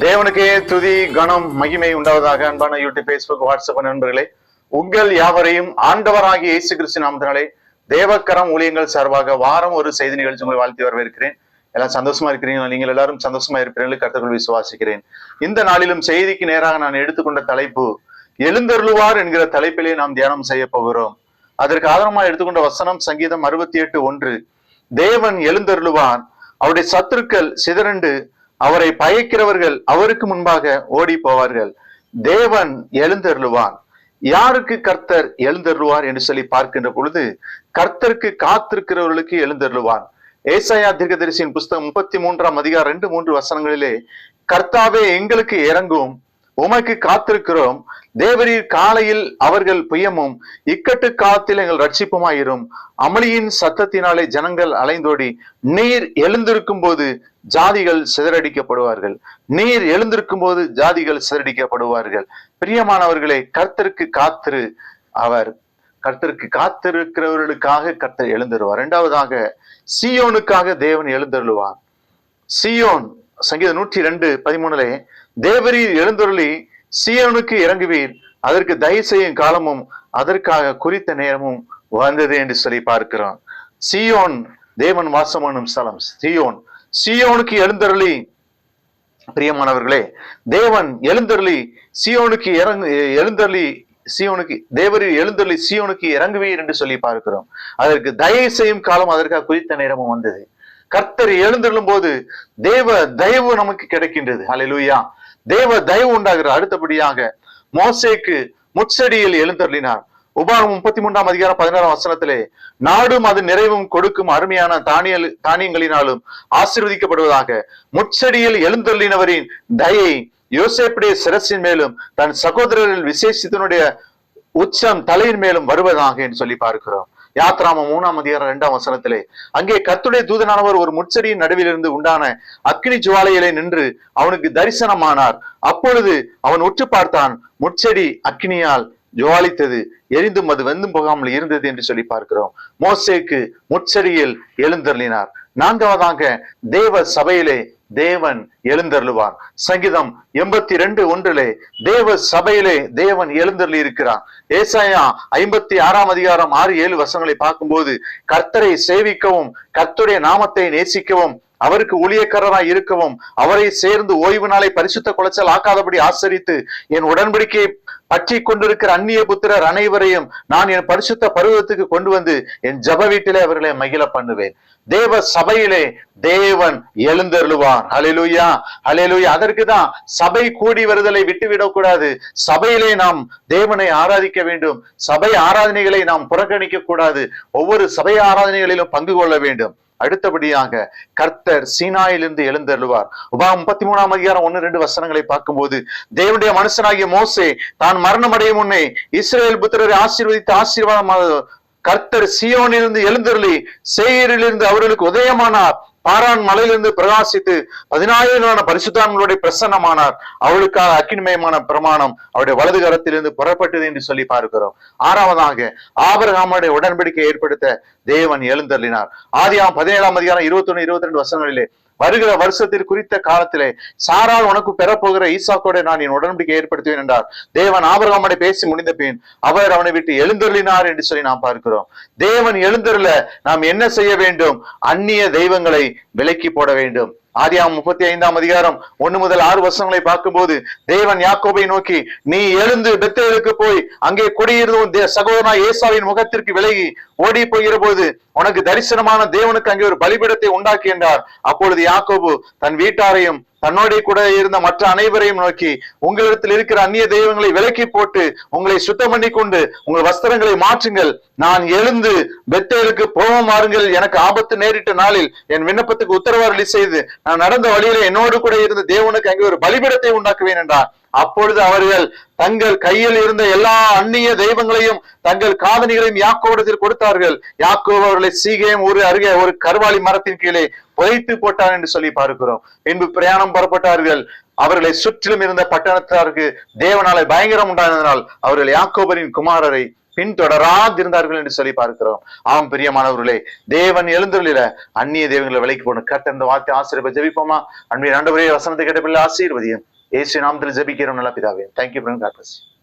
தேவனுக்கே துதி கனம் மகிமை உண்டாவதாக. அன்பான யூடியூப், பேஸ்புக், வாட்ஸ்அப் நண்பர்களே, உங்கள் யாவரையும் ஆண்டவராகிய இயேசு கிறிஸ்து நாமத்தினாலே தேவக்கரம் ஊழியங்கள் சார்பாக வாரம் ஒரு செய்தி நிகழ்ச்சி உங்களை வாழ்த்தி வரவேற்கிறேன். எல்லாம் சந்தோஷமா இருக்கிறீங்க. நீங்கள் எல்லாரும் சந்தோஷமா இருப்பீர்கள் கர்த்தருக்குள் விசுவாசிக்கிறேன். இந்த நாளிலும் செய்திக்கு நேராக நான் எடுத்துக்கொண்ட தலைப்பு எழுந்தருளுவார் என்கிற தலைப்பிலே நாம் தியானம் செய்ய போகிறோம். அதற்கு ஆதாரமாக எடுத்துக்கொண்ட வசனம் சங்கீதம் 68:1. தேவன் எழுந்தருளுவார், அவருடைய சத்துருக்கள் சிதறண்டு அவரை பயக்கிறவர்கள் அவருக்கு முன்பாக ஓடி போவார்கள். தேவன் எழுந்தருளுவார். யாருக்கு கர்த்தர் எழுந்தருளுவார் என்று சொல்லி பார்க்கின்ற பொழுது, கர்த்தருக்கு காத்திருக்கிறவர்களுக்கு எழுந்தருளுவார். ஏசாயா தீர்க்கதரிசியின் புஸ்தகம் 33:2, 3 வசனங்களிலே, கர்த்தாவே எங்களுக்கு இறங்கும், உமக்கு காத்திருக்கிறோம், தேவரீர் காலையில் அவர்கள் புயமும் இக்கட்டு காலத்தில் எங்கள் ரட்சிப்புமாயிரும். அமளியின் சத்தத்தினாலே ஜனங்கள் அலைந்தோடி, நீர் எழுந்திருக்கும் போது ஜாதிகள் சிதறடிக்கப்படுவார்கள். நீர் எழுந்திருக்கும் போது ஜாதிகள் சிதறடிக்கப்படுவார்கள். பிரியமானவர்களே, கர்த்தருக்கு காத்திரு. அவர் கர்த்தருக்கு காத்திருக்கிறவர்களுக்காக கர்த்தர் எழுந்தருவார். இரண்டாவதாக, சீயோனுக்காக தேவன் எழுந்தருளுவார். சீயோன் சங்கீதம் 102:13, தேவரீர் எழுந்தருளி சீயோனுக்கு இறங்குவீர், அதற்கு தயவு செய்யும் காலமும் அதற்காக குறித்த நேரமும் வந்தது என்று சொல்லி பார்க்கிறோம். சீயோன் தேவன் வாசம் பண்ணும் ஸ்தலம். சீயோனுக்கு எழுந்தருளி, பிரியமானவர்களே, தேவன் எழுந்தருளி சீயோனுக்கு தேவரீர் எழுந்தருளி சீயோனுக்கு இறங்குவீர் என்று சொல்லி பார்க்கிறோம். அதற்கு தயவு செய்யும் காலம் அதற்காக குறித்த நேரமும் வந்தது. கர்த்தர் எழுந்தருளும் போது தேவ தயவு நமக்கு கிடைக்கின்றது. ஹல்லேலூயா. தேவ தயவு உண்டாகிறது. அடுத்தபடியாக மோசேக்கு முட்செடியில் எழுந்தருளினார். உபாகமம் 33:16 வசனத்திலே, நாடும் அது நிறைவும் கொடுக்கும் அருமையான தானியங்களினாலும் ஆசீர்வதிக்கப்படுவதாக. முட்செடியில் எழுந்தருளினவரின் தயை யோசேப்புடைய சிரசின் மேலும் தன் சகோதரரில் விசேஷத்தினுடைய உச்சம் தலையின் மேலும் வருவதாக என்று சொல்லி பார்க்கிறோம். யாத்ராமம் 3:2 வசனத்திலே, அங்கே கர்த்தருடைய தூதனானவர் ஒரு முட்செடியின் நடுவிலிருந்து உண்டான அக்கினி ஜுவாலையிலே நின்று அவனுக்கு தரிசனமானார். அப்பொழுது அவன் உற்று பார்த்தான், முட்செடி அக்கினியால் ஜுவாலித்தது, எரிந்தும் அது வெந்தும் போகாமல் இருந்தது என்று சொல்லி பார்க்கிறோம். மோசேக்கு முட்செடியில் எழுந்தருளினார். நான்காவதாக, தேவ சபையிலே தேவன் எழுந்தருளுவார். சங்கீதம் 82:1, தேவ சபையிலே தேவன் எழுந்தருளி இருக்கிறார். ஏசாயா 56:6-7 வசனங்களை பார்க்கும்போது, கர்த்தரை சேவிக்கவும் கர்த்தருடைய நாமத்தை நேசிக்கவும் அவருக்கு ஊழியக்காரராய் இருக்கவும் அவரை சேர்ந்து ஓய்வு நாளை பரிசுத்த குலைச்சல் ஆக்காதபடி ஆசரித்து என் உடன்படிக்கையை பற்றி கொண்டிருக்கிற அந்நிய புத்திரர் அனைவரையும் நான் என் பரிசுத்த பருவத்துக்கு கொண்டு வந்து என் ஜப வீட்டிலே அவர்களை மகிழ பண்ணுவேன். தேவ சபையிலே தேவன் எழுந்தருளுவார். ஹல்லேலூயா, ஹல்லேலூயா. அதற்குதான் சபை கூடி வருதலை விட்டுவிடக் கூடாது. சபையிலே நாம் தேவனை ஆராதிக்க வேண்டும். சபை ஆராதனைகளை நாம் புறக்கணிக்க கூடாது. ஒவ்வொரு சபை ஆராதனைகளிலும் பங்கு கொள்ள வேண்டும். அடுத்தபடியாக, கர்த்தர் சீனாயிலிருந்து எழுந்தருளுவார். உபாகமம் 33:1-2 வசனங்களை பார்க்கும்போது, தேவனுடைய மனுஷனாகிய மோசே தான் மரணம் அடையும் முன்னே இஸ்ரவேல் புத்திரரை ஆசீர்வதித்த ஆசீர்வாதமாக கர்த்தர் சீயோனிலிருந்து எழுந்தருளி சேயீரிலிருந்து அவர்களுக்கு உதயமானார். பாரான் மலையிலிருந்து பிரகாசித்து 10,000 பரிசுத்தான்களுடைய பிரசன்னமானார். அவளுக்காக அக்கினிமயமான பிரமாணம் அவருடைய வலது கரத்திலிருந்து புறப்பட்டது என்று சொல்லி பார்க்கிறோம். ஆறாவதாக, ஆபிரகாமுடைய உடன்படிக்கை ஏற்படுத்த தேவன் எழுந்தருளினார். ஆதியாகமம் 17:21-22 வசனங்களிலே, வருகிற வருஷத்திற்கு குறித்த காலத்திலே சாரால் உனக்கு பெறப்போகிற ஈசாக்கோட நான் என் உடன்படிக்கை ஏற்படுத்துவேன் என்றார். தேவன் ஆபிரகாமோட பேசி முடிந்த பின் அவர் அவனை விட்டு எழுந்தருளினார் என்று சொல்லி நாம் பார்க்கிறோம். தேவன் எழுந்தருள நாம் என்ன செய்ய வேண்டும்? அந்நிய தெய்வங்களை விலக்கி போட வேண்டும். ஆதியாகமம் 35:1-6 வசனங்களை பார்க்கும்போது, தேவன் யாக்கோபை நோக்கி, நீ எழுந்து பெத்தேலுக்கு போய் அங்கே குடியிருந்து சகோதரனா ஏசாவின் முகத்திற்கு விலகி ஓடி போகிற போது உனக்கு தரிசனமான தேவனுக்கு அங்கே ஒரு பலிபீடத்தை உண்டாக்கி என்றார். அப்பொழுது யாக்கோபு தன் வீட்டாரையும் தன்னோட கூட இருந்த மற்ற அனைவரையும் நோக்கி, உங்களிடத்தில் இருக்கிற அந்நிய தெய்வங்களை விலக்கி போட்டு உங்களை சுத்தம் பண்ணி கொண்டு உங்கள் வஸ்திரங்களை மாற்றுங்கள், நான் எழுந்து பெத்தேலுக்கு போகுமாறுங்கள், எனக்கு ஆபத்து நேரிட்ட நாளில் என் விண்ணப்பத்துக்கு உத்தரவாதம் செய்து நான் நடந்த வழியில என்னோடு கூட இருந்த தேவனுக்கு அங்கே ஒரு பலிபீடத்தை உண்டாக்குவேன் என்றார். அப்பொழுது அவர்கள் தங்கள் கையில் இருந்த எல்லா அந்நிய தெய்வங்களையும் தங்கள் காதணிகளையும் யாக்கோபிடத்தில் கொடுத்தார்கள். யாக்கோபு அவர்களை சீகேம் ஊர் அருகே ஒரு கர்வாலி மரத்தின் கீழே புதைத்து போட்டார் என்று சொல்லி பார்க்கிறோம். பின்பு பிரயாணம் புறப்பட்டார்கள். அவர்களை சுற்றிலும் இருந்த பட்டணத்தாருக்கு தேவனாலே பயங்கரம் உண்டானதனால் அவர்கள் யாக்கோபரின் குமாரரை பின்தொடராதிருந்தார்கள் என்று சொல்லி பார்க்கிறோம். ஆம் பிரியமானவர்களே, தேவன் எழுந்தருளில அந்நிய தெய்வங்களை விலைக்கு போன கர்த்தர் இந்த வார்த்தை ஆசீர்வதிப்போமா? அன்பின் ஆண்டவரே, வசனத்தை கேட்ட பிள்ளை ஆசீர்வதியும். இயேசு நாமத்தில் ஜெபிக்கிறோம் நல்ல பிதாவே. தேங்க்யூ.